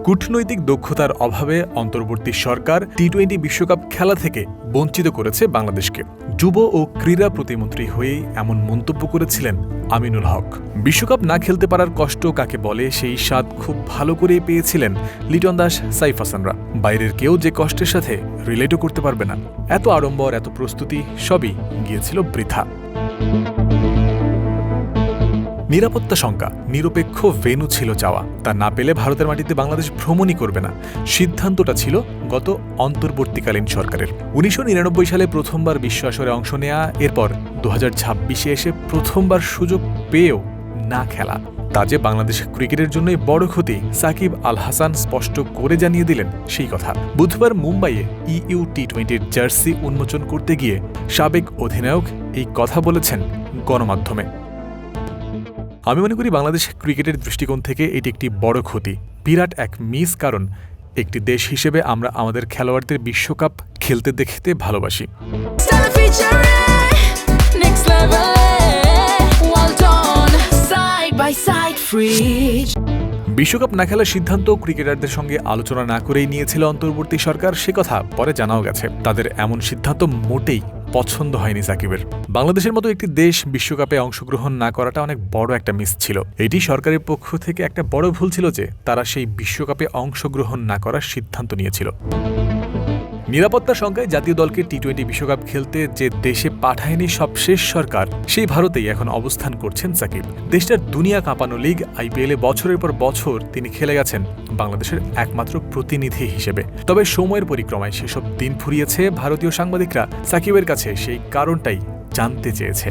কূটনৈতিক দক্ষতার অভাবে অন্তর্বর্তী সরকার টি-20 বিশ্বকাপ খেলা থেকে বঞ্চিত করেছে বাংলাদেশকে। যুব ও ক্রীড়া প্রতিমন্ত্রী হয়েই এমন মন্তব্য করেছিলেন আমিনুল হক। বিশ্বকাপ না খেলতে পারার কষ্ট কাকে বলে সেই স্বাদ খুব ভালো করেই পেয়েছিলেন লিটন দাস, সাইফ হাসানরা। বাইরের কেউ যে কষ্টের সাথে রিলেটও করতে পারবে না। এত আড়ম্বর, এত প্রস্তুতি সবই গিয়েছিল বৃথা। নিরাপত্তা শঙ্কা, নিরপেক্ষ ভেন্যু ছিল চাওয়া। তা না পেলে ভারতের মাটিতে বাংলাদেশ ভ্রমণই করবে না। সিদ্ধান্তটা ছিল গত অন্তর্বর্তীকালীন সরকারের। 1999 সালে প্রথমবার বিশ্ব আসরে অংশ নেয়া, এরপর 2026-এ এসে প্রথমবার সুযোগ পেয়েও না খেলা। তা যে বাংলাদেশ ক্রিকেটের জন্যই বড় ক্ষতি, সাকিব আল হাসান স্পষ্ট করে জানিয়ে দিলেন সেই কথা। বুধবার মুম্বাইয়ে ইইউ টি-20-র জার্সি উন্মোচন করতে গিয়ে সাবেক অধিনায়ক এই কথা বলেছেন গণমাধ্যমে। আমি মনে করি বাংলাদেশ ক্রিকেটের দৃষ্টিকোণ থেকে এটি একটি বড় ক্ষতি, বিরাট এক মিস। কারণ একটি দেশ হিসেবে আমরা আমাদের খেলোয়াড়দের বিশ্বকাপ খেলতে দেখতে ভালোবাসি। বিশ্বকাপ না খেলার সিদ্ধান্ত ক্রিকেটারদের সঙ্গে আলোচনা না করেই নিয়েছিল অন্তর্বর্তী সরকার, সে কথা পরে জানাও গেছে। তাদের এমন সিদ্ধান্ত মোটেই পছন্দ হয়নি সাকিবের। বাংলাদেশের মতো একটি দেশ বিশ্বকাপে অংশগ্রহণ না করাটা অনেক বড় একটা মিস ছিল। এটি সরকারের পক্ষ থেকে একটা বড় ভুল ছিল যে তারা সেই বিশ্বকাপে অংশগ্রহণ না করার সিদ্ধান্ত নিয়েছিল। নিরাপত্তার শঙ্কায় জাতীয় দলকে টি-20 বিশ্বকাপ খেলতে যে দেশে পাঠায়নি সবশেষ সরকার, সেই ভারতেই এখন অবস্থান করছেন সাকিব। দেশটার দুনিয়া কাঁপানো লিগ আইপিএলে বছরের পর বছর তিনি খেলে গেছেন বাংলাদেশের একমাত্র প্রতিনিধি হিসেবে। তবে সময়ের পরিক্রমায় সেসব দিন ফুরিয়েছে। ভারতীয় সাংবাদিকরা সাকিবের কাছে সেই কারণটাই জানতে চেয়েছে।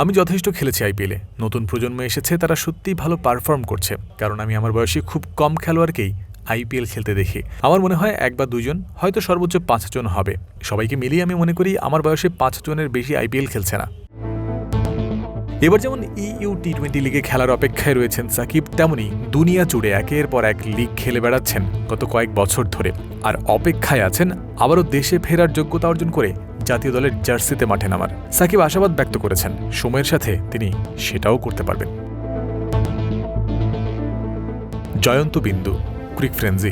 আমি যথেষ্ট খেলেছি আইপিএলে, নতুন প্রজন্ম এসেছে, তারা সত্যিই ভালো পারফর্ম করছে। কারণ আমি আমার বয়সী খুব কম খেলোয়াড়কেই আইপিএল খেলতে দেখি। আমার মনে হয় 1 বা 2 জন, হয়তো সর্বোচ্চ 5 জন হবে। সবাইকে মিলিয়ে আমি মনে করি আমার বয়সে 5 জনের বেশি আইপিএল খেলছে না। এবার যেমন ইইউ টি-20 লিগে খেলার অপেক্ষায় রয়েছেন সাকিব, তেমনি দুনিয়া জুড়ে একের পর এক লিগ খেলে বেড়াচ্ছেন গত কয়েক বছর ধরে। আর অপেক্ষায় আছেন আবারও দেশে ফেরার যোগ্যতা অর্জন করে জাতীয় দলের জার্সিতে মাঠে নামার। সাকিব আশাবাদ ব্যক্ত করেছেন সময়ের সাথে তিনি সেটাও করতে পারবেন। জয়ন্ত বিন্দু, ক্রিক ফ্রেন্জি।